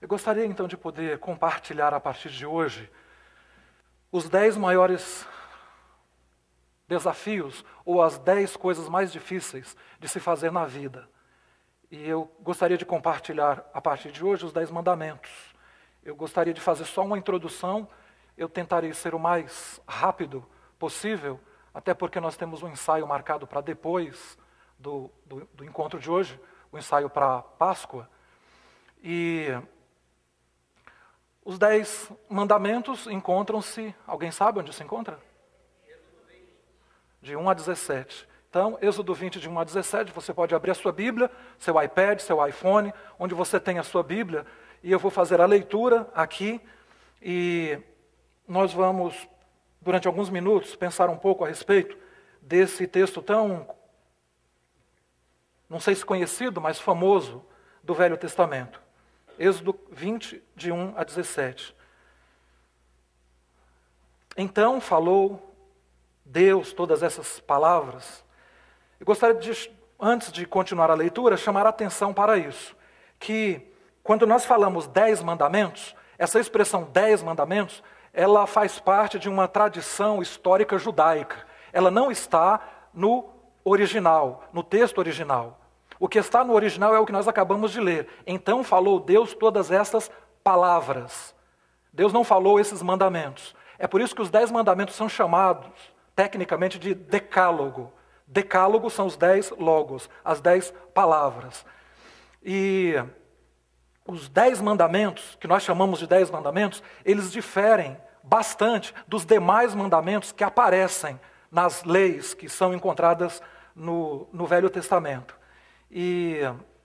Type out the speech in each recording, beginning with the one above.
Eu gostaria então de poder compartilhar a partir de hoje os 10 maiores desafios ou as 10 coisas mais difíceis de se fazer na vida. E eu gostaria de compartilhar a partir de hoje os 10 mandamentos. Eu gostaria de fazer só uma introdução, eu tentarei ser o mais rápido possível, até porque nós temos um ensaio marcado para depois do encontro de hoje, o ensaio para Páscoa. E os 10 mandamentos encontram-se, alguém sabe onde se encontra? De 1 a 17. Então, Êxodo 20, de 1 a 17, você pode abrir a sua Bíblia, seu iPad, seu iPhone, onde você tem a sua Bíblia, e eu vou fazer a leitura aqui, e nós vamos, durante alguns minutos, pensar um pouco a respeito desse texto tão, não sei se conhecido, mas famoso, do Velho Testamento. Êxodo 20, de 1 a 17. Então falou Deus todas essas palavras. Eu gostaria de, antes de continuar a leitura, chamar a atenção para isso. Que quando nós falamos 10 mandamentos, essa expressão 10 mandamentos, ela faz parte de uma tradição histórica judaica. Ela não está no original, no texto original. O que está no original é o que nós acabamos de ler. Então falou Deus todas essas palavras. Deus não falou esses mandamentos. É por isso que os 10 mandamentos são chamados, tecnicamente, de decálogo. Decálogo são os 10 logos, as 10 palavras. E os 10 mandamentos, que nós chamamos de 10 mandamentos, eles diferem bastante dos demais mandamentos que aparecem nas leis que são encontradas no Velho Testamento. E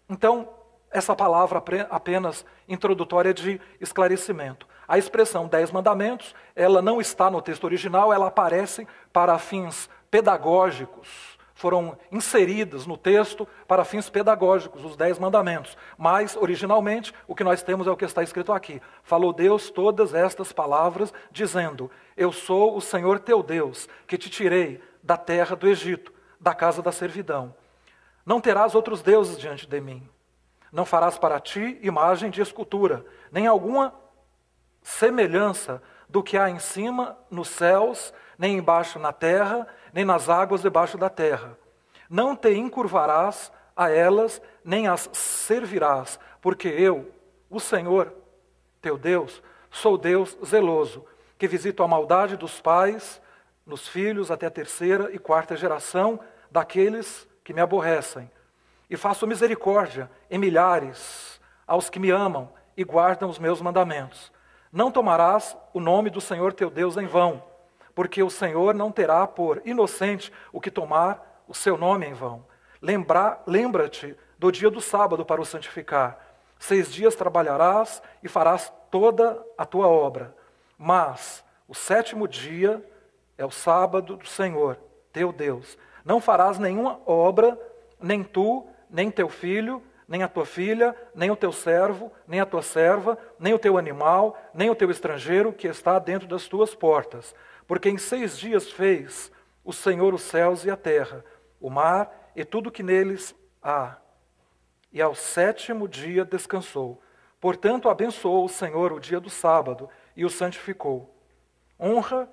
então, essa palavra apenas introdutória de esclarecimento. A expressão 10 mandamentos, ela não está no texto original, ela aparece para fins pedagógicos. Foram inseridas no texto para fins pedagógicos, os 10 mandamentos. Mas, originalmente, o que nós temos é o que está escrito aqui. Falou Deus todas estas palavras, dizendo: Eu sou o Senhor teu Deus, que te tirei da terra do Egito, da casa da servidão. Não terás outros deuses diante de mim. Não farás para ti imagem de escultura, nem alguma semelhança do que há em cima nos céus, nem embaixo na terra, nem nas águas debaixo da terra. Não te encurvarás a elas, nem as servirás, porque eu, o Senhor, teu Deus, sou Deus zeloso, que visito a maldade dos pais nos filhos até a 3ª e 4ª geração daqueles que me aborrecem. E faço misericórdia em milhares aos que me amam e guardam os meus mandamentos. Não tomarás o nome do Senhor teu Deus em vão, porque o Senhor não terá por inocente o que tomar o seu nome em vão. Lembra-te do dia do sábado para o santificar. 6 dias trabalharás e farás toda a tua obra. Mas o 7º dia é o sábado do Senhor, teu Deus. Não farás nenhuma obra, nem tu, nem teu filho, nem a tua filha, nem o teu servo, nem a tua serva, nem o teu animal, nem o teu estrangeiro que está dentro das tuas portas. Porque em 6 dias fez o Senhor os céus e a terra, o mar e tudo que neles há. E ao 7º dia descansou. Portanto, abençoou o Senhor o dia do sábado e o santificou. Honra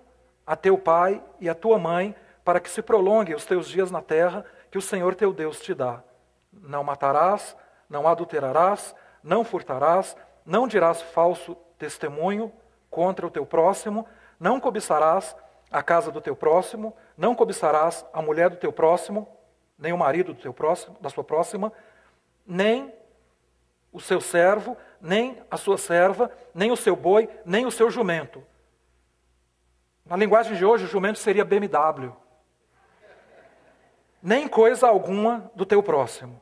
a teu pai e a tua mãe, para que se prolongue os teus dias na terra que o Senhor teu Deus te dá. Não matarás, não adulterarás, não furtarás, não dirás falso testemunho contra o teu próximo, não cobiçarás a casa do teu próximo, não cobiçarás a mulher do teu próximo, nem o marido do teu próximo, da sua próxima, nem o seu servo, nem a sua serva, nem o seu boi, nem o seu jumento. Na linguagem de hoje, o jumento seria BMW. Nem coisa alguma do teu próximo.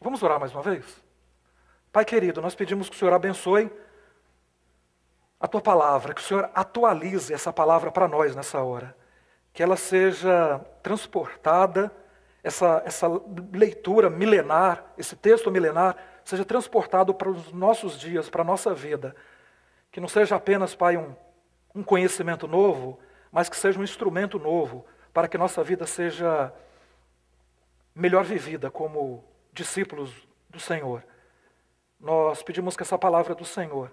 Vamos orar mais uma vez? Pai querido, nós pedimos que o Senhor abençoe a tua palavra, que o Senhor atualize essa palavra para nós nessa hora. Que ela seja transportada, essa leitura milenar, esse texto milenar, seja transportado para os nossos dias, para a nossa vida. Que não seja apenas, Pai, um conhecimento novo, mas que seja um instrumento novo, para que nossa vida seja melhor vivida como discípulos do Senhor. nós pedimos que essa palavra do Senhor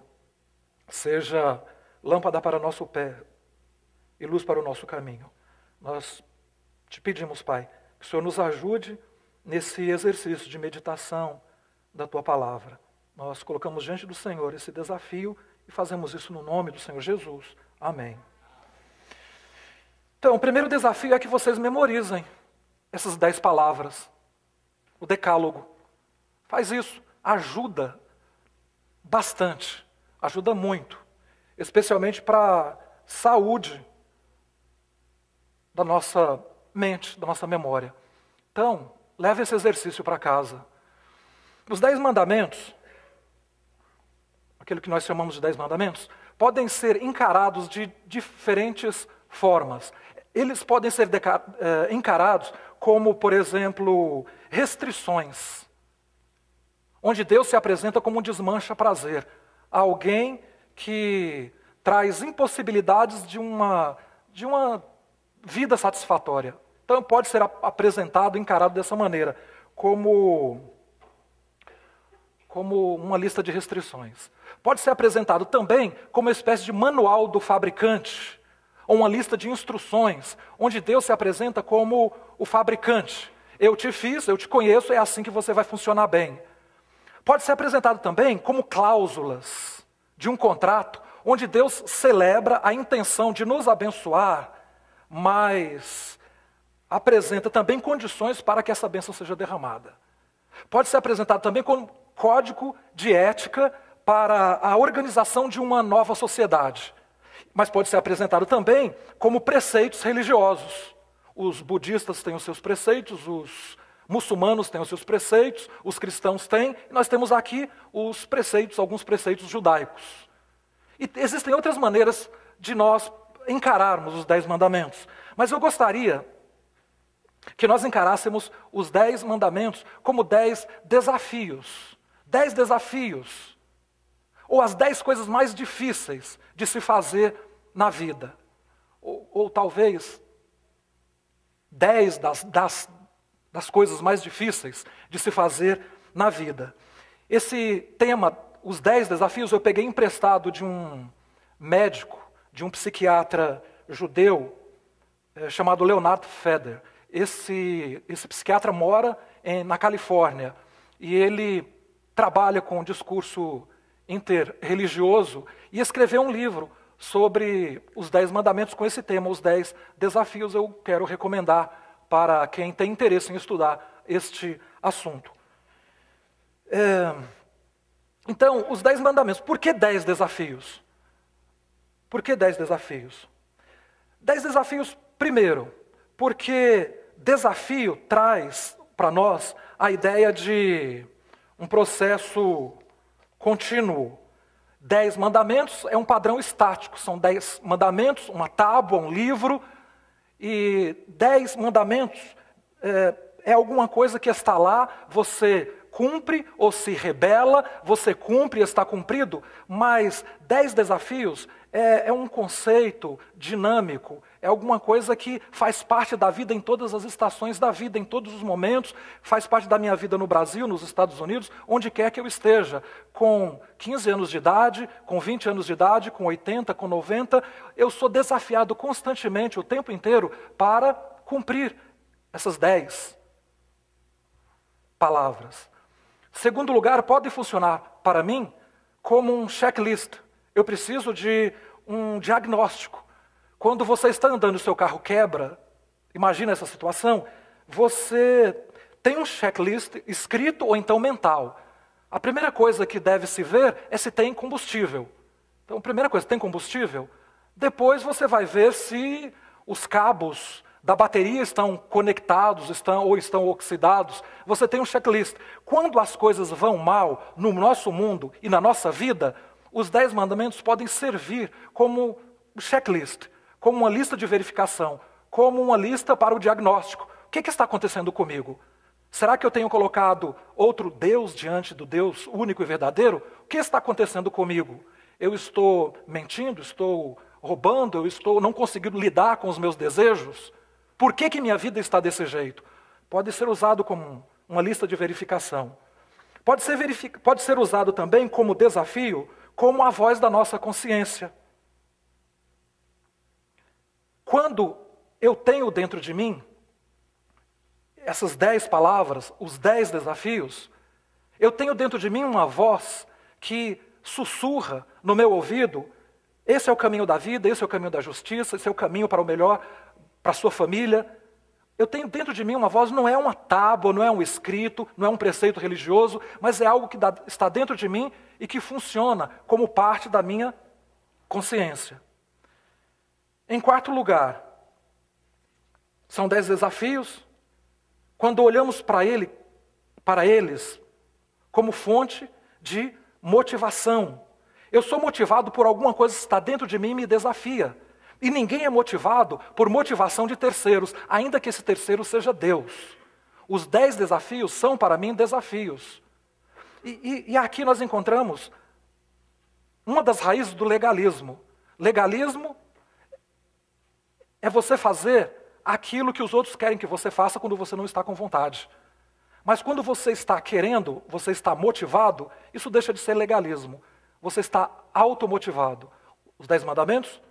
seja lâmpada para nosso pé e luz para o nosso caminho. Nós te pedimos, Pai, que o Senhor nos ajude nesse exercício de meditação da Tua palavra. Nós colocamos diante do Senhor esse desafio e fazemos isso no nome do Senhor Jesus. Amém. Então, o primeiro desafio é que vocês memorizem essas 10 palavras, o decálogo. Faz isso, ajuda bastante, ajuda muito, especialmente para a saúde da nossa mente, da nossa memória. Então, leve esse exercício para casa. Os 10 mandamentos, aquilo que nós chamamos de 10 mandamentos, podem ser encarados de diferentes formas. Eles podem ser encarados como, por exemplo, restrições, onde Deus se apresenta como um desmancha-prazer, alguém que traz impossibilidades de uma vida satisfatória. Então pode ser apresentado, encarado dessa maneira, como uma lista de restrições. Pode ser apresentado também como uma espécie de manual do fabricante, ou uma lista de instruções, onde Deus se apresenta como o fabricante. Eu te fiz, eu te conheço, é assim que você vai funcionar bem. Pode ser apresentado também como cláusulas de um contrato, onde Deus celebra a intenção de nos abençoar, mas apresenta também condições para que essa bênção seja derramada. Pode ser apresentado também como código de ética para a organização de uma nova sociedade. Mas pode ser apresentado também como preceitos religiosos. Os budistas têm os seus preceitos, os muçulmanos têm os seus preceitos, os cristãos têm, e nós temos aqui os preceitos, alguns preceitos judaicos. E existem outras maneiras de nós encararmos os 10 mandamentos. Mas eu gostaria que nós encarássemos os 10 mandamentos como 10 desafios. 10 desafios. Ou as 10 coisas mais difíceis de se fazer na vida. Ou talvez 10 das coisas mais difíceis de se fazer na vida. Esse tema, os 10 desafios, eu peguei emprestado de um médico, de um psiquiatra judeu, chamado Leonard Feder. Esse psiquiatra mora na Califórnia e ele trabalha com um discurso interreligioso e escreveu um livro sobre os 10 mandamentos com esse tema, os 10 desafios. Eu quero recomendar para quem tem interesse em estudar este assunto. Então, os 10 mandamentos. Por que 10 desafios? Por que 10 desafios? 10 desafios, primeiro, porque desafio traz para nós a ideia de um processo contínuo. 10 mandamentos é um padrão estático, são 10 mandamentos, uma tábua, um livro, e 10 mandamentos é alguma coisa que está lá, você cumpre ou se rebela, você cumpre e está cumprido, mas 10 desafios é um conceito dinâmico, é alguma coisa que faz parte da vida em todas as estações da vida, em todos os momentos, faz parte da minha vida no Brasil, nos Estados Unidos, onde quer que eu esteja, com 15 anos de idade, com 20 anos de idade, com 80, com 90, eu sou desafiado constantemente, o tempo inteiro, para cumprir essas 10 palavras. Segundo lugar, pode funcionar para mim como um checklist. Eu preciso de um diagnóstico. Quando você está andando e o seu carro quebra, imagina essa situação, você tem um checklist escrito ou então mental. A primeira coisa que deve se ver é se tem combustível. Então, a primeira coisa, tem combustível? Depois você vai ver se os cabos da bateria estão conectados, estão oxidados. Você tem um checklist. Quando as coisas vão mal no nosso mundo e na nossa vida, os 10 mandamentos podem servir como checklist, como uma lista de verificação, como uma lista para o diagnóstico. O que está acontecendo comigo? Será que eu tenho colocado outro Deus diante do Deus único e verdadeiro? O que está acontecendo comigo? Eu estou mentindo? Estou roubando? Eu estou não conseguindo lidar com os meus desejos? Por que minha vida está desse jeito? Pode ser usado como uma lista de verificação. pode ser usado também como desafio, como a voz da nossa consciência. Quando eu tenho dentro de mim essas 10 palavras, os 10 desafios, eu tenho dentro de mim uma voz que sussurra no meu ouvido: esse é o caminho da vida, esse é o caminho da justiça, esse é o caminho para o melhor, para a sua família. Eu tenho dentro de mim uma voz, não é uma tábua, não é um escrito, não é um preceito religioso, mas é algo que está dentro de mim e que funciona como parte da minha consciência. Em quarto lugar, são 10 desafios. Quando olhamos para eles como fonte de motivação. Eu sou motivado por alguma coisa que está dentro de mim e me desafia. E ninguém é motivado por motivação de terceiros, ainda que esse terceiro seja Deus. Os 10 desafios são, para mim, desafios. E aqui nós encontramos uma das raízes do legalismo. Legalismo é você fazer aquilo que os outros querem que você faça quando você não está com vontade. Mas quando você está querendo, você está motivado, isso deixa de ser legalismo. Você está automotivado. Os 10 mandamentos,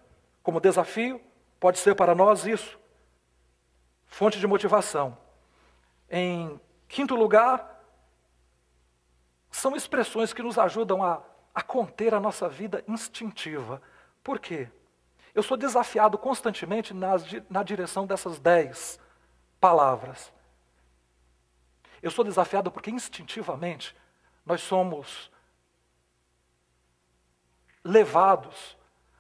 como desafio, pode ser para nós isso. Fonte de motivação. Em quinto lugar, são expressões que nos ajudam a conter a nossa vida instintiva. Por quê? Eu sou desafiado constantemente na direção dessas 10 palavras. Eu sou desafiado porque instintivamente nós somos levados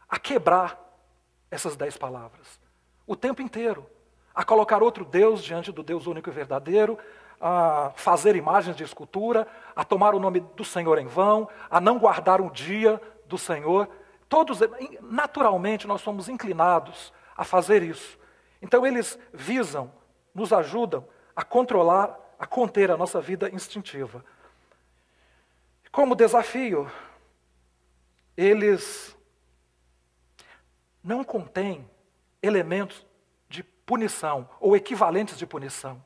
a quebrar essas 10 palavras. O tempo inteiro. A colocar outro Deus diante do Deus único e verdadeiro, a fazer imagens de escultura, a tomar o nome do Senhor em vão, a não guardar um dia do Senhor. Todos, naturalmente, nós somos inclinados a fazer isso. Então eles visam, nos ajudam a controlar, a conter a nossa vida instintiva. Como desafio, eles não contêm elementos de punição ou equivalentes de punição.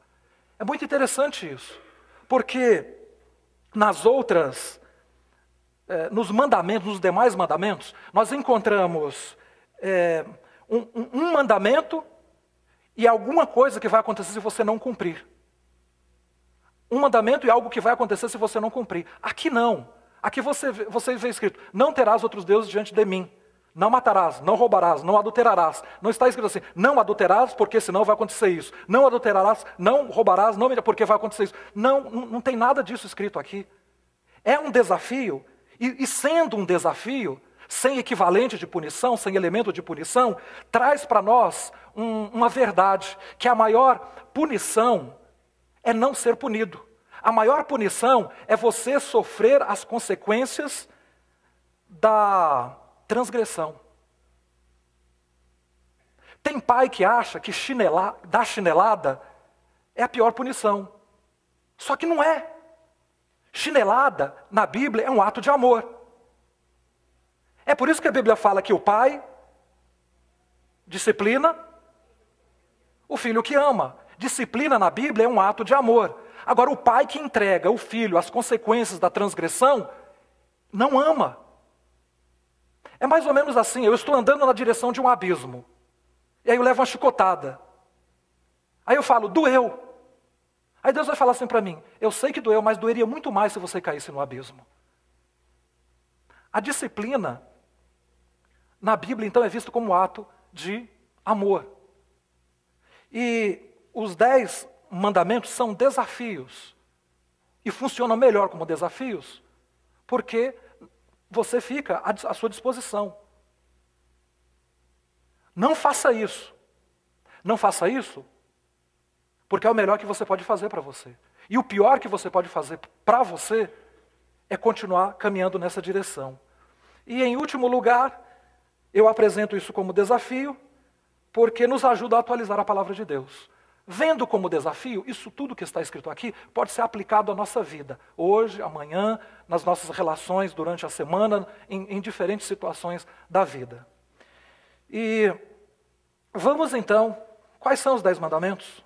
É muito interessante isso, porque nas outras, nos mandamentos, nos demais mandamentos, nós encontramos um mandamento e alguma coisa que vai acontecer se você não cumprir. Um mandamento e algo que vai acontecer se você não cumprir. Aqui não. Aqui você vê escrito: não terás outros deuses diante de mim. Não matarás, não roubarás, não adulterarás. Não está escrito assim: não adulterarás, porque senão vai acontecer isso. Não adulterarás, não roubarás, não porque vai acontecer isso. Não tem nada disso escrito aqui. É um desafio, e sendo um desafio, sem equivalente de punição, sem elemento de punição, traz para nós uma verdade, que a maior punição é não ser punido. A maior punição é você sofrer as consequências da transgressão. Tem pai que acha que dar chinelada é a pior punição. Só que não é. Chinelada, na Bíblia, é um ato de amor. É por isso que a Bíblia fala que o pai disciplina o filho que ama. Disciplina na Bíblia é um ato de amor. Agora, o pai que entrega o filho às consequências da transgressão, não ama. É mais ou menos assim: eu estou andando na direção de um abismo. E aí eu levo uma chicotada. Aí eu falo: doeu. Aí Deus vai falar assim para mim: eu sei que doeu, mas doeria muito mais se você caísse no abismo. A disciplina, na Bíblia, então, é vista como um ato de amor. E os 10 mandamentos são desafios. E funcionam melhor como desafios, porque você fica à sua disposição. Não faça isso. Não faça isso, porque é o melhor que você pode fazer para você. E o pior que você pode fazer para você é continuar caminhando nessa direção. E em último lugar, eu apresento isso como desafio, porque nos ajuda a atualizar a palavra de Deus. Vendo como desafio, isso tudo que está escrito aqui pode ser aplicado à nossa vida. Hoje, amanhã, nas nossas relações, durante a semana, em diferentes situações da vida. E vamos então, quais são os 10 mandamentos?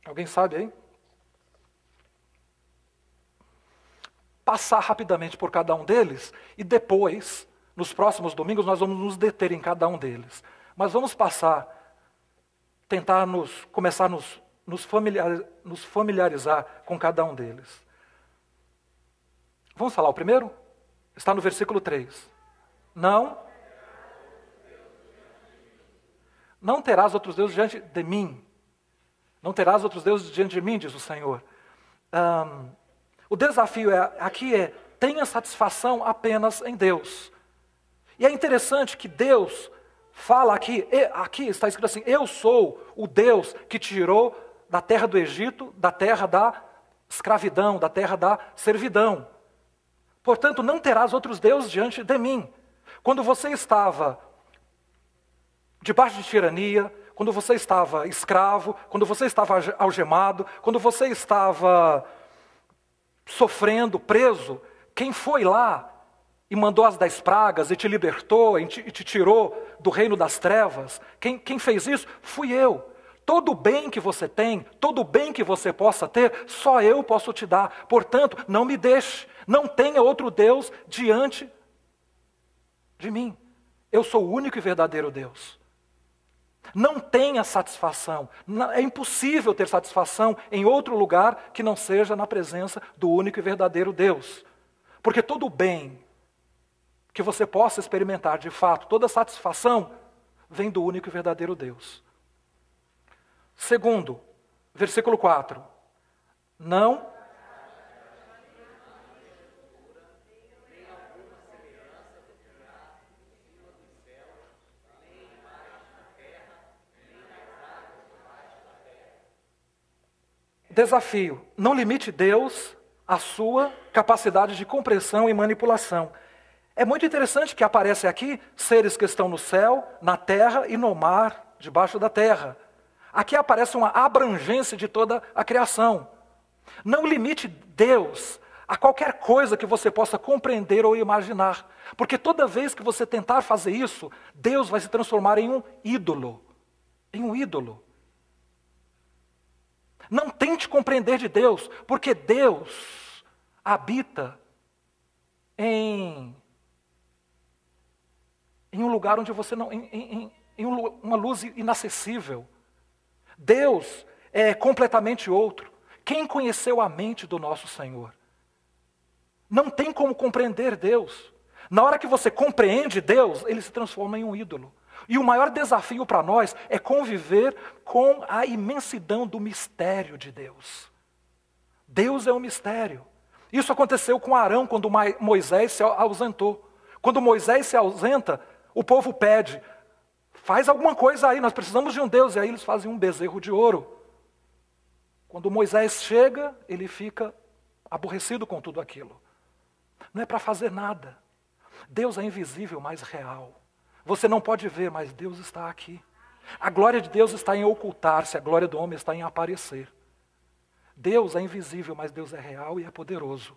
Alguém sabe aí? passar rapidamente por cada um deles e depois, nos próximos domingos, nós vamos nos deter em cada um deles. Mas vamos tentar começar a nos familiarizar com cada um deles. Vamos falar o primeiro? Está no versículo 3. Não terás outros deuses diante de mim. Não terás outros deuses diante de mim, diz o Senhor. O desafio aqui é, tenha satisfação apenas em Deus. E é interessante que Deus fala aqui está escrito assim, eu sou o Deus que te tirou da terra do Egito, da terra da escravidão, da terra da servidão. Portanto, não terás outros deuses diante de mim. Quando você estava debaixo de tirania, quando você estava escravo, quando você estava algemado, quando você estava sofrendo, preso, quem foi lá e mandou as 10 pragas e te libertou e te tirou do reino das trevas, quem fez isso? Fui eu. Todo o bem que você tem, todo o bem que você possa ter, só eu posso te dar. Portanto, não me deixe, não tenha outro Deus diante de mim. Eu sou o único e verdadeiro Deus. Não tenha satisfação, é impossível ter satisfação em outro lugar que não seja na presença do único e verdadeiro Deus. Porque todo o bem que você possa experimentar de fato, toda satisfação, vem do único e verdadeiro Deus. Segundo, versículo 4. Não desafio, não limite Deus à sua capacidade de compreensão e manipulação. É muito interessante que aparece aqui seres que estão no céu, na terra e no mar, debaixo da terra. Aqui aparece uma abrangência de toda a criação. Não limite Deus a qualquer coisa que você possa compreender ou imaginar. Porque toda vez que você tentar fazer isso, Deus vai se transformar em um ídolo. Em um ídolo. Não tente compreender de Deus, porque Deus habita em um lugar onde você não... em uma luz inacessível. Deus é completamente outro. Quem conheceu a mente do nosso Senhor? Não tem como compreender Deus. Na hora que você compreende Deus, ele se transforma em um ídolo. E o maior desafio para nós é conviver com a imensidão do mistério de Deus. Deus é um mistério. Isso aconteceu com Arão quando Moisés se ausentou. Quando Moisés se ausenta, o povo pede, faz alguma coisa aí, nós precisamos de um Deus. E aí eles fazem um bezerro de ouro. Quando Moisés chega, ele fica aborrecido com tudo aquilo. Não é para fazer nada. Deus é invisível, mas real. Você não pode ver, mas Deus está aqui. A glória de Deus está em ocultar-se, a glória do homem está em aparecer. Deus é invisível, mas Deus é real e é poderoso.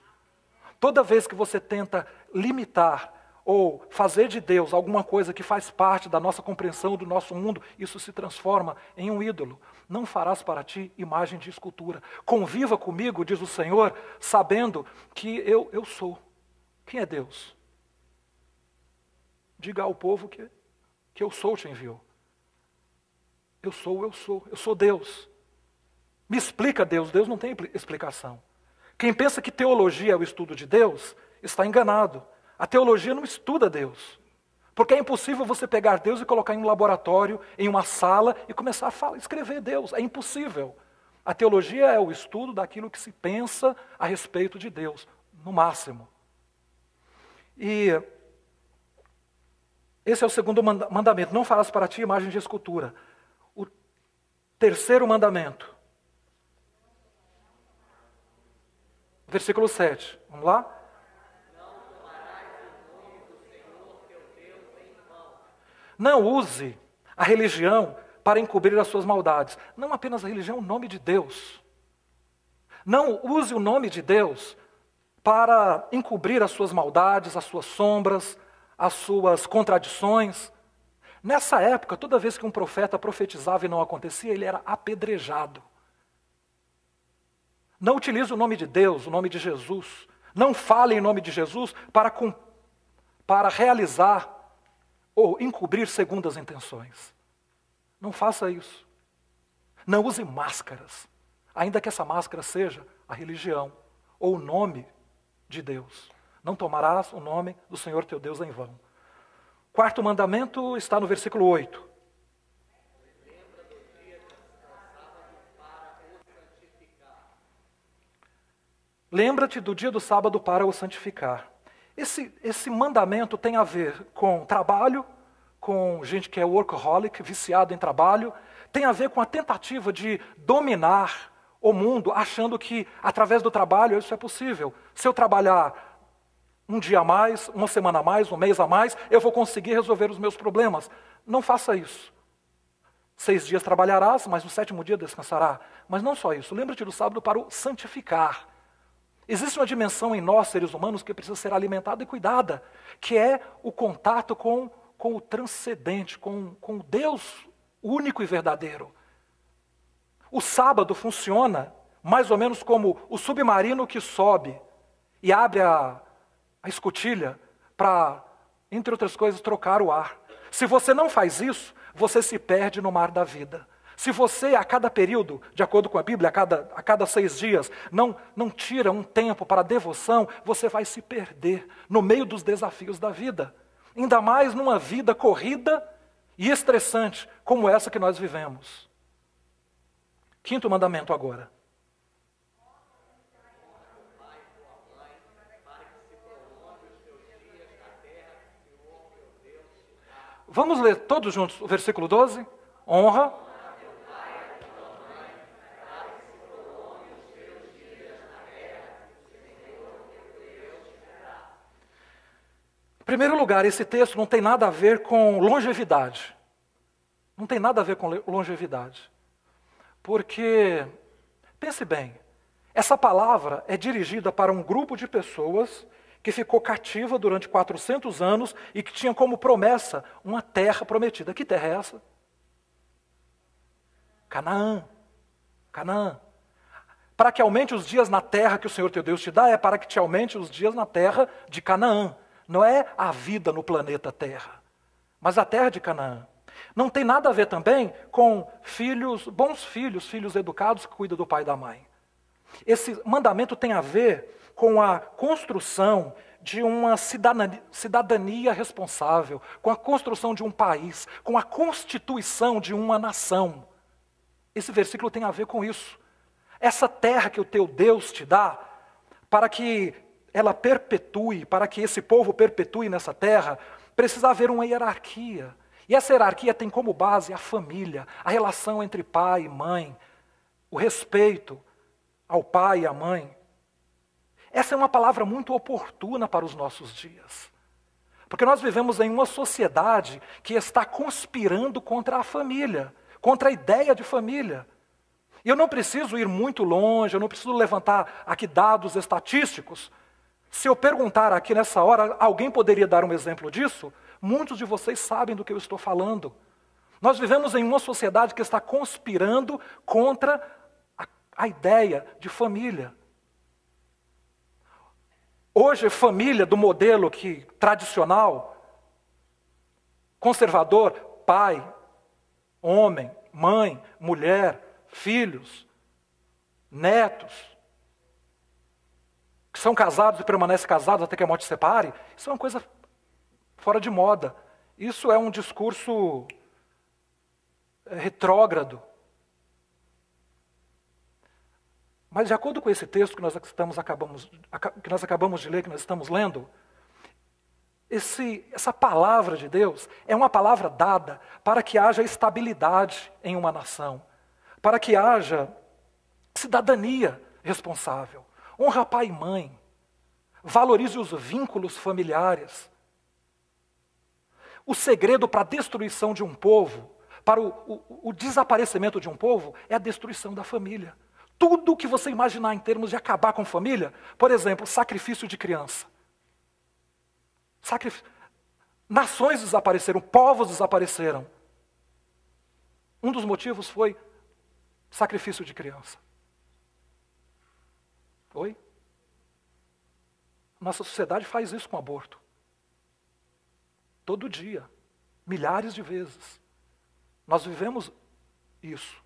Toda vez que você tenta limitar ou fazer de Deus alguma coisa que faz parte da nossa compreensão do nosso mundo, isso se transforma em um ídolo. Não farás para ti imagem de escultura. Conviva comigo, diz o Senhor, sabendo que eu sou. Quem é Deus? Diga ao povo que eu sou te enviou. Eu sou Deus. Me explica Deus, Deus não tem explicação. Quem pensa que teologia é o estudo de Deus, está enganado. A teologia não estuda Deus. Porque é impossível você pegar Deus e colocar em um laboratório, em uma sala, e começar a escrever Deus. É impossível. A teologia é o estudo daquilo que se pensa a respeito de Deus, no máximo. E esse é o segundo mandamento. Não farás para ti imagem de escultura. O terceiro mandamento. Versículo 7. Vamos lá? Não use a religião para encobrir as suas maldades. Não apenas a religião, o nome de Deus. Não use o nome de Deus para encobrir as suas maldades, as suas sombras, as suas contradições. Nessa época, toda vez que um profeta profetizava e não acontecia, ele era apedrejado. Não utilize o nome de Deus, o nome de Jesus. Não fale em nome de Jesus para realizar ou encobrir segundas intenções. Não faça isso. Não use máscaras, ainda que essa máscara seja a religião ou o nome de Deus. Não tomarás o nome do Senhor teu Deus em vão. Quarto mandamento está no versículo 8. Lembra-te do dia do sábado para o santificar. Esse mandamento tem a ver com trabalho, com gente que é workaholic, viciado em trabalho, tem a ver com a tentativa de dominar o mundo, achando que através do trabalho isso é possível. Se eu trabalhar um dia a mais, uma semana a mais, um mês a mais, eu vou conseguir resolver os meus problemas. Não faça isso. 6 dias trabalharás, mas no 7º dia descansará. Mas não só isso, lembra-te do sábado para o santificar. Existe uma dimensão em nós, seres humanos, que precisa ser alimentada e cuidada, que é o contato com o transcendente, com o Deus único e verdadeiro. O sábado funciona mais ou menos como o submarino que sobe e abre a escotilha para, entre outras coisas, trocar o ar. Se você não faz isso, você se perde no mar da vida. Se você, a cada período, de acordo com a Bíblia, a cada 6 dias, não tira um tempo para devoção, você vai se perder no meio dos desafios da vida. Ainda mais numa vida corrida e estressante como essa que nós vivemos. Quinto mandamento agora. Vamos ler todos juntos o versículo 12? Honra. Em primeiro lugar, esse texto não tem nada a ver com longevidade. Não tem nada a ver com longevidade. Porque, pense bem, essa palavra é dirigida para um grupo de pessoas que ficou cativa durante 400 anos e que tinha como promessa uma terra prometida. Que terra é essa? Canaã. Canaã. Para que aumente os dias na terra que o Senhor teu Deus te dá, é para que te aumente os dias na terra de Canaã. Não é a vida no planeta Terra, mas a terra de Canaã. Não tem nada a ver também com filhos, bons filhos, filhos educados que cuidam do pai e da mãe. Esse mandamento tem a ver com a construção de uma cidadania responsável, com a construção de um país, com a constituição de uma nação. Esse versículo tem a ver com isso. Essa terra que o teu Deus te dá, para que ela perpetue, para que esse povo perpetue nessa terra, precisa haver uma hierarquia. E essa hierarquia tem como base a família, a relação entre pai e mãe, o respeito ao pai e à mãe. Essa é uma palavra muito oportuna para os nossos dias. Porque nós vivemos em uma sociedade que está conspirando contra a família, contra a ideia de família. E eu não preciso ir muito longe, eu não preciso levantar aqui dados estatísticos. Se eu perguntar aqui nessa hora, alguém poderia dar um exemplo disso? Muitos de vocês sabem do que eu estou falando. Nós vivemos em uma sociedade que está conspirando contra a ideia de família. Hoje, família do modelo tradicional, conservador, pai, homem, mãe, mulher, filhos, netos, que são casados e permanecem casados até que a morte separe, isso é uma coisa fora de moda. Isso é um discurso retrógrado. Mas de acordo com esse texto que nós acabamos de ler, que nós estamos lendo, essa palavra de Deus é uma palavra dada para que haja estabilidade em uma nação, para que haja cidadania responsável. Honra pai e mãe. Valorize os vínculos familiares. O segredo para a destruição de um povo, para o desaparecimento de um povo, é a destruição da família. Tudo que você imaginar em termos de acabar com família, por exemplo, sacrifício de criança. Nações desapareceram, povos desapareceram. Um dos motivos foi sacrifício de criança. Oi? nossa sociedade faz isso com o aborto. Todo dia, milhares de vezes. Nós vivemos isso.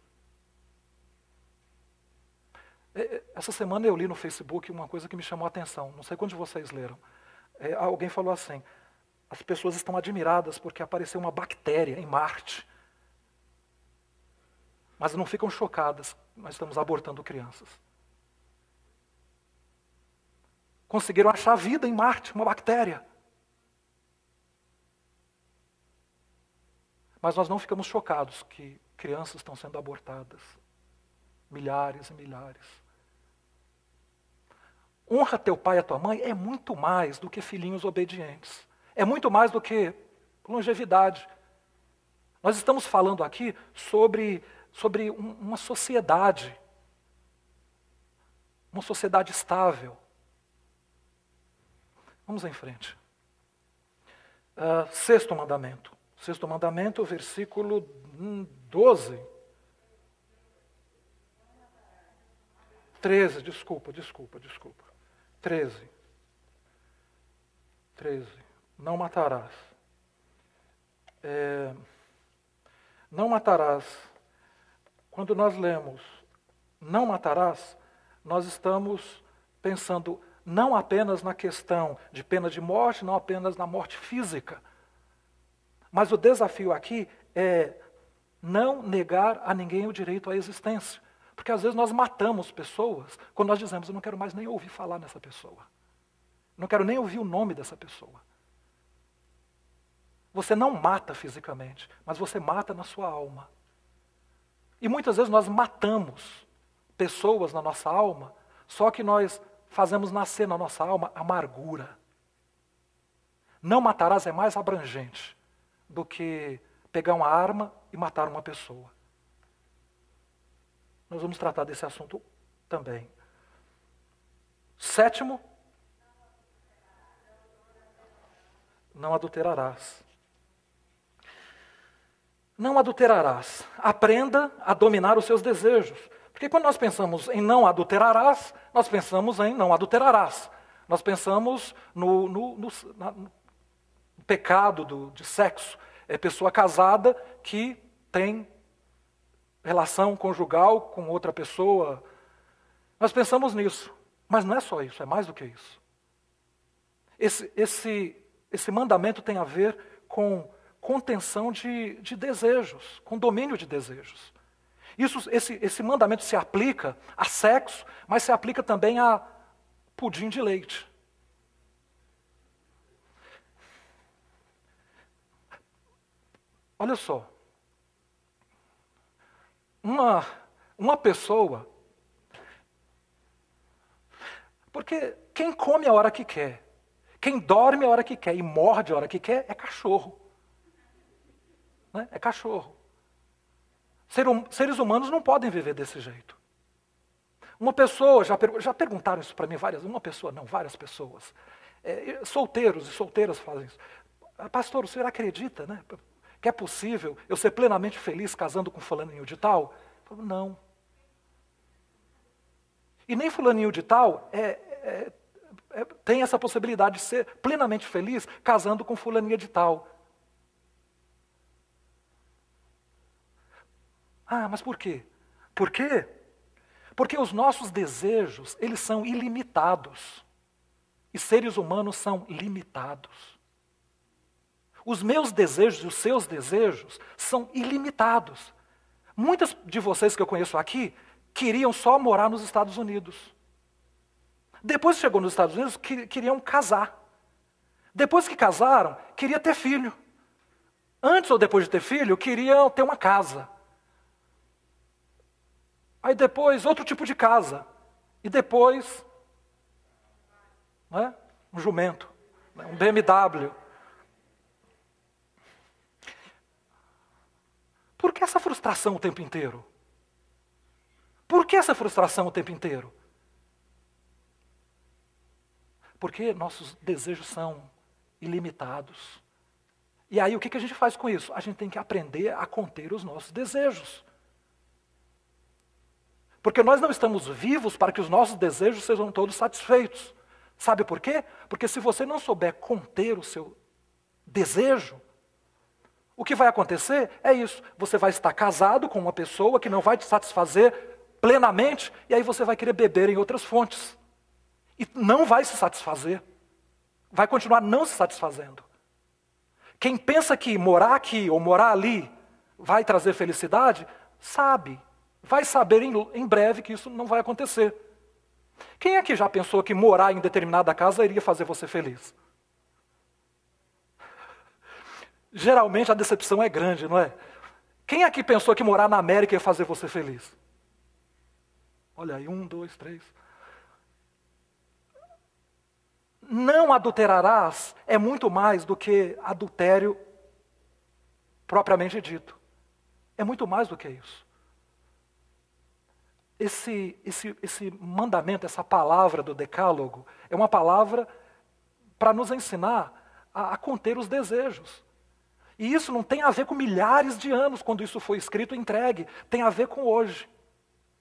Essa semana eu li no Facebook uma coisa que me chamou a atenção. Não sei quantos de vocês leram. Alguém falou assim: as pessoas estão admiradas porque apareceu uma bactéria em Marte. Mas não ficam chocadas, nós estamos abortando crianças. Conseguiram achar vida em Marte, uma bactéria. Mas nós não ficamos chocados que crianças estão sendo abortadas. Milhares e milhares. Honra teu pai e a tua mãe é muito mais do que filhinhos obedientes. É muito mais do que longevidade. Nós estamos falando aqui sobre uma sociedade estável. Vamos em frente. Sexto mandamento. Sexto mandamento, versículo 12. 13, desculpa. 13. Não matarás. Não matarás. Quando nós lemos não matarás, nós estamos pensando não apenas na questão de pena de morte, não apenas na morte física. Mas o desafio aqui é não negar a ninguém o direito à existência. Porque às vezes nós matamos pessoas quando nós dizemos: eu não quero mais nem ouvir falar nessa pessoa. Não quero nem ouvir o nome dessa pessoa. Você não mata fisicamente, mas você mata na sua alma. E muitas vezes nós matamos pessoas na nossa alma, só que nós fazemos nascer na nossa alma amargura. Não matarás é mais abrangente do que pegar uma arma e matar uma pessoa. Nós vamos tratar desse assunto também. Sétimo, não adulterarás. Não adulterarás. Aprenda a dominar os seus desejos. Porque quando nós pensamos em não adulterarás, nós pensamos em não adulterarás. Nós pensamos no pecado de sexo. É pessoa casada que tem relação conjugal com outra pessoa. Nós pensamos nisso. Mas não é só isso, é mais do que isso. Esse mandamento tem a ver com contenção de desejos, com domínio de desejos. Esse mandamento se aplica a sexo, mas se aplica também a pudim de leite. Olha só. Uma pessoa... Porque quem come a hora que quer, quem dorme a hora que quer e morde a hora que quer é cachorro. Né? É cachorro. Seres humanos não podem viver desse jeito. Uma pessoa, já perguntaram isso para mim várias pessoas. Solteiros e solteiras fazem isso. Pastor, o senhor acredita, né, que é possível eu ser plenamente feliz casando com fulaninho de tal? Eu falo, não. E nem fulaninho de tal tem essa possibilidade de ser plenamente feliz casando com fulaninha de tal. Ah, mas por quê? Por quê? Porque os nossos desejos, eles são ilimitados. E seres humanos são limitados. Os meus desejos e os seus desejos são ilimitados. Muitas de vocês que eu conheço aqui queriam só morar nos Estados Unidos. Depois que chegou nos Estados Unidos, queriam casar. Depois que casaram, queria ter filho. Antes ou depois de ter filho, queriam ter uma casa. Aí depois, outro tipo de casa. E depois, né, um jumento, né, um BMW. Por que essa frustração o tempo inteiro? Por que essa frustração o tempo inteiro? Porque nossos desejos são ilimitados. E aí o que a gente faz com isso? A gente tem que aprender a conter os nossos desejos. Porque nós não estamos vivos para que os nossos desejos sejam todos satisfeitos. Sabe por quê? Porque se você não souber conter o seu desejo, o que vai acontecer é isso. Você vai estar casado com uma pessoa que não vai te satisfazer plenamente, e aí você vai querer beber em outras fontes. E não vai se satisfazer. Vai continuar não se satisfazendo. Quem pensa que morar aqui ou morar ali vai trazer felicidade, vai saber em breve que isso não vai acontecer. Quem aqui já pensou que morar em determinada casa iria fazer você feliz? Geralmente a decepção é grande, não é? Quem aqui pensou que morar na América ia fazer você feliz? Olha aí, 1, 2, 3. Não adulterarás é muito mais do que adultério propriamente dito. É muito mais do que isso. Esse mandamento, essa palavra do decálogo, é uma palavra para nos ensinar a conter os desejos. E isso não tem a ver com milhares de anos, quando isso foi escrito e entregue. Tem a ver com hoje.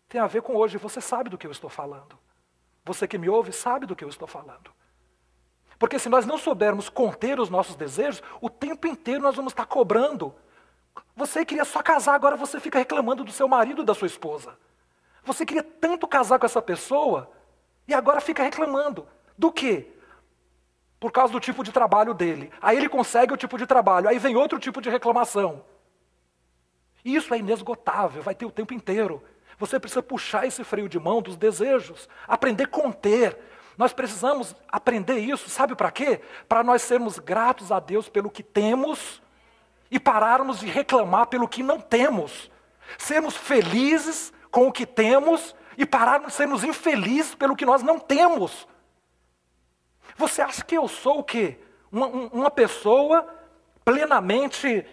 Tem a ver com hoje. Você sabe do que eu estou falando. Você que me ouve sabe do que eu estou falando. Porque se nós não soubermos conter os nossos desejos, o tempo inteiro nós vamos estar cobrando. Você queria só casar, agora você fica reclamando do seu marido e da sua esposa. Você queria tanto casar com essa pessoa, e agora fica reclamando. Do quê? Por causa do tipo de trabalho dele. Aí ele consegue o tipo de trabalho, aí vem outro tipo de reclamação. E isso é inesgotável, vai ter o tempo inteiro. Você precisa puxar esse freio de mão dos desejos, aprender a conter. Nós precisamos aprender isso, sabe para quê? Para nós sermos gratos a Deus pelo que temos e pararmos de reclamar pelo que não temos. Sermos felizes com o que temos e pararmos de sermos infelizes pelo que nós não temos. Você acha que eu sou o quê? Uma pessoa plenamente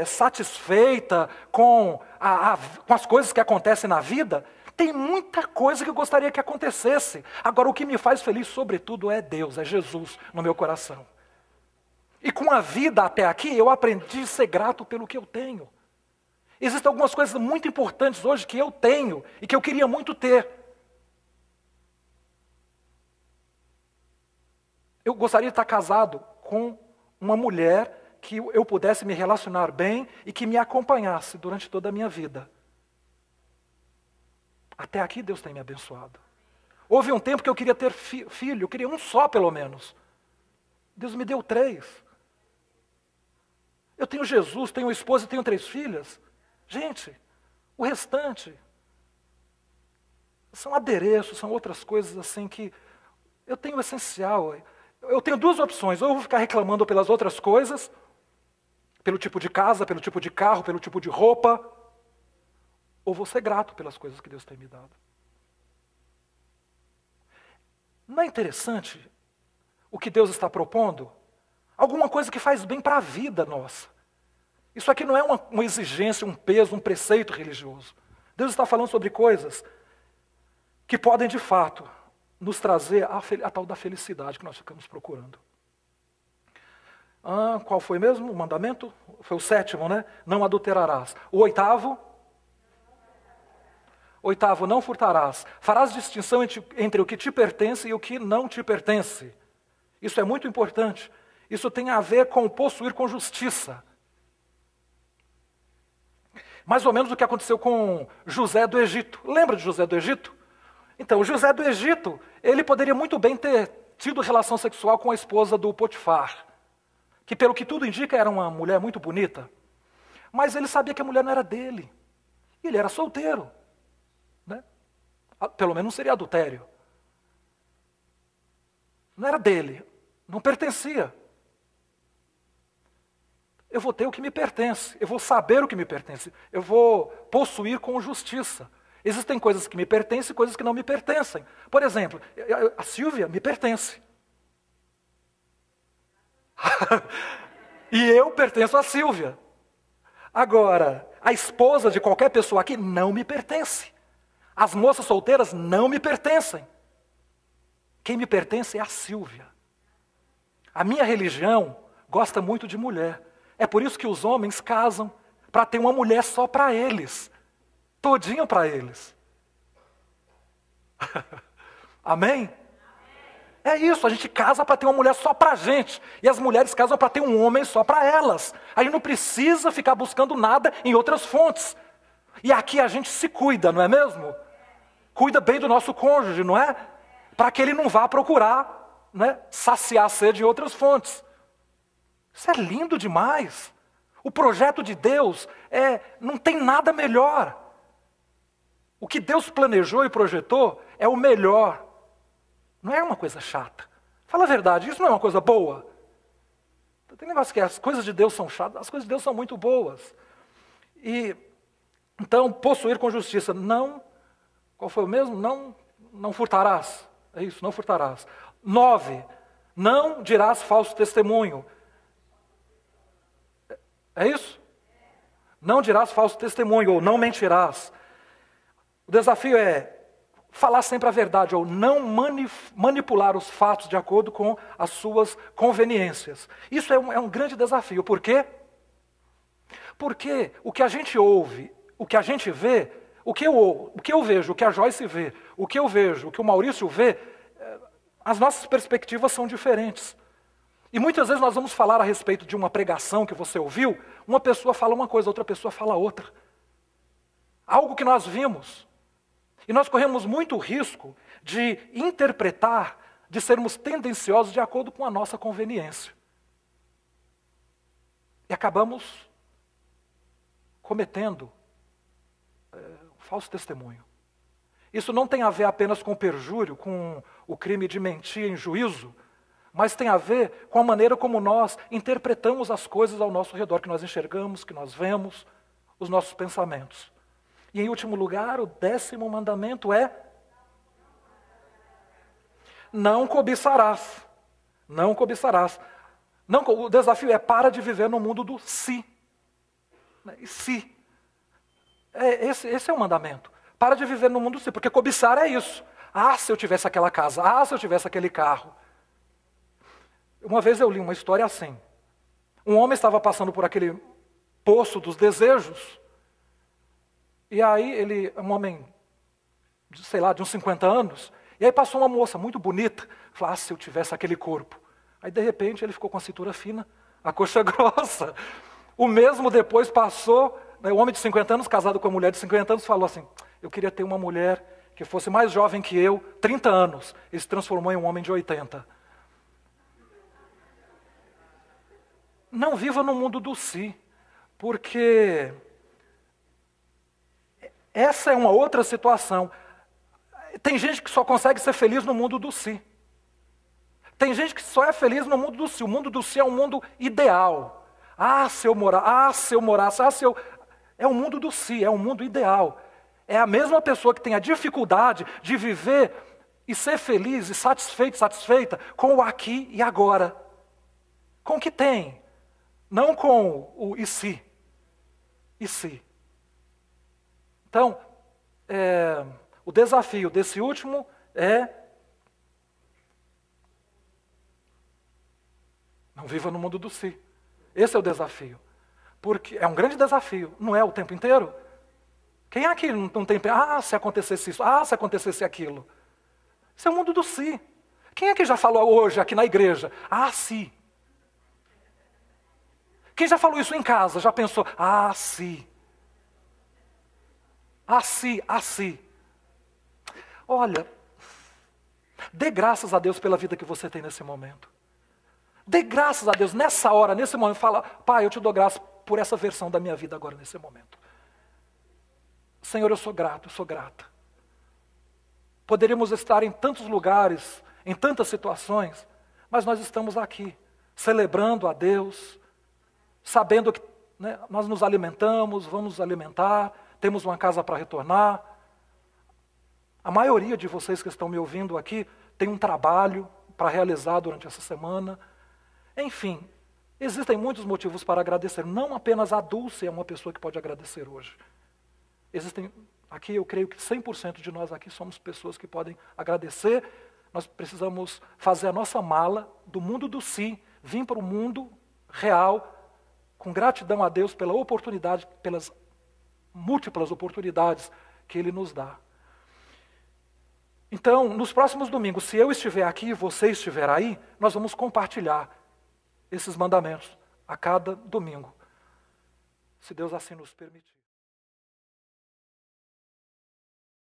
satisfeita com as coisas que acontecem na vida? Tem muita coisa que eu gostaria que acontecesse. Agora, o que me faz feliz, sobretudo, é Deus, é Jesus no meu coração. E com a vida até aqui, eu aprendi a ser grato pelo que eu tenho. Existem algumas coisas muito importantes hoje que eu tenho e que eu queria muito ter. Eu gostaria de estar casado com uma mulher que eu pudesse me relacionar bem e que me acompanhasse durante toda a minha vida. Até aqui Deus tem me abençoado. Houve um tempo que eu queria ter filho, eu queria um só pelo menos. Deus me deu 3. Eu tenho Jesus, tenho esposa e tenho 3 filhas. Gente, o restante são adereços, são outras coisas assim que eu tenho o essencial. Eu tenho 2 opções, ou eu vou ficar reclamando pelas outras coisas, pelo tipo de casa, pelo tipo de carro, pelo tipo de roupa, ou vou ser grato pelas coisas que Deus tem me dado. Não é interessante o que Deus está propondo? Alguma coisa que faz bem para a vida nossa. Isso aqui não é uma exigência, um peso, um preceito religioso. Deus está falando sobre coisas que podem, de fato, nos trazer a tal da felicidade que nós ficamos procurando. Qual foi mesmo o mandamento? Foi o 7º, né? Não adulterarás. O 8º? 8º, não furtarás. Farás distinção entre o que te pertence e o que não te pertence. Isso é muito importante. Isso tem a ver com possuir com justiça. Mais ou menos o que aconteceu com José do Egito. Lembra de José do Egito? Então, José do Egito, ele poderia muito bem ter tido relação sexual com a esposa do Potifar, que pelo que tudo indica era uma mulher muito bonita. Mas ele sabia que a mulher não era dele. Ele era solteiro. Né? Pelo menos não seria adultério. Não era dele, não pertencia. Eu vou ter o que me pertence, eu vou saber o que me pertence, eu vou possuir com justiça. Existem coisas que me pertencem e coisas que não me pertencem. Por exemplo, a Silvia me pertence. E eu pertenço a Silvia. Agora, a esposa de qualquer pessoa aqui não me pertence. As moças solteiras não me pertencem. Quem me pertence é a Silvia. A minha religião gosta muito de mulher. É por isso que os homens casam, para ter uma mulher só para eles. Todinha para eles. Amém? É isso, a gente casa para ter uma mulher só para a gente. E as mulheres casam para ter um homem só para elas. A gente não precisa ficar buscando nada em outras fontes. E aqui a gente se cuida, não é mesmo? Cuida bem do nosso cônjuge, não é? Para que ele não vá procurar, né, saciar a sede em outras fontes. Isso é lindo demais. O projeto de Deus não tem nada melhor. O que Deus planejou e projetou é o melhor. Não é uma coisa chata. Fala a verdade, isso não é uma coisa boa. Tem negócio que as coisas de Deus são chatas, as coisas de Deus são muito boas. E então, possuir com justiça, não, qual foi o mesmo? Não furtarás. É isso, não furtarás. 9, não dirás falso testemunho. É isso? Não dirás falso testemunho, ou não mentirás. O desafio é falar sempre a verdade, ou não manipular os fatos de acordo com as suas conveniências. Isso é um grande desafio. Por quê? Porque o que a gente ouve, o que a gente vê, o que eu vejo, o que a Joyce vê, o que eu vejo, o que o Maurício vê, as nossas perspectivas são diferentes. E muitas vezes nós vamos falar a respeito de uma pregação que você ouviu, uma pessoa fala uma coisa, outra pessoa fala outra. Algo que nós vimos. E nós corremos muito risco de interpretar, de sermos tendenciosos de acordo com a nossa conveniência. E acabamos cometendo falso testemunho. Isso não tem a ver apenas com perjúrio, com o crime de mentir em juízo, mas tem a ver com a maneira como nós interpretamos as coisas ao nosso redor, que nós enxergamos, que nós vemos, os nossos pensamentos. E em último lugar, o 10º mandamento é: não cobiçarás. Não cobiçarás. Não, o desafio é: para de viver no mundo do si. E se. Esse é o mandamento. Para de viver no mundo do si, porque cobiçar é isso. Ah, se eu tivesse aquela casa. Ah, se eu tivesse aquele carro. Uma vez eu li uma história assim. Um homem estava passando por aquele poço dos desejos. E aí um homem, sei lá, de uns 50 anos, e aí passou uma moça muito bonita, falou: se eu tivesse aquele corpo. Aí de repente ele ficou com a cintura fina, a coxa grossa. O mesmo depois passou, né, o homem de 50 anos, casado com a mulher de 50 anos, falou assim: eu queria ter uma mulher que fosse mais jovem que eu, 30 anos. Ele se transformou em um homem de 80. Não viva no mundo do si, porque essa é uma outra situação. Tem gente que só consegue ser feliz no mundo do si. Tem gente que só é feliz no mundo do si. O mundo do si é um mundo ideal. Se eu morasse, É o mundo do si, é um mundo ideal. É a mesma pessoa que tem a dificuldade de viver e ser feliz e satisfeita com o aqui e agora. Com o que tem. Não com o e se. E se. Então, o desafio desse último é: não viva no mundo do si. Esse é o desafio. Porque é um grande desafio, não é o tempo inteiro? Quem aqui não tem... se acontecesse isso, se acontecesse aquilo. Isso é o mundo do si. Quem aqui já falou hoje, aqui na igreja? Se. Quem já falou isso em casa, já pensou? Se. Se. Olha, dê graças a Deus pela vida que você tem nesse momento. Dê graças a Deus nessa hora, nesse momento. Fala: Pai, eu te dou graças por essa versão da minha vida agora, nesse momento. Senhor, eu sou grato, eu sou grata. Poderíamos estar em tantos lugares, em tantas situações, mas nós estamos aqui, celebrando a Deus, sabendo que, né, nós nos alimentamos, vamos nos alimentar, temos uma casa para retornar. A maioria de vocês que estão me ouvindo aqui tem um trabalho para realizar durante essa semana. Enfim, existem muitos motivos para agradecer. Não apenas a Dulce é uma pessoa que pode agradecer hoje. Aqui eu creio que 100% de nós aqui somos pessoas que podem agradecer. Nós precisamos fazer a nossa mala do mundo do si, vir para o mundo real, com gratidão a Deus pela oportunidade, pelas múltiplas oportunidades que Ele nos dá. Então, nos próximos domingos, se eu estiver aqui e você estiver aí, nós vamos compartilhar esses mandamentos a cada domingo, se Deus assim nos permitir.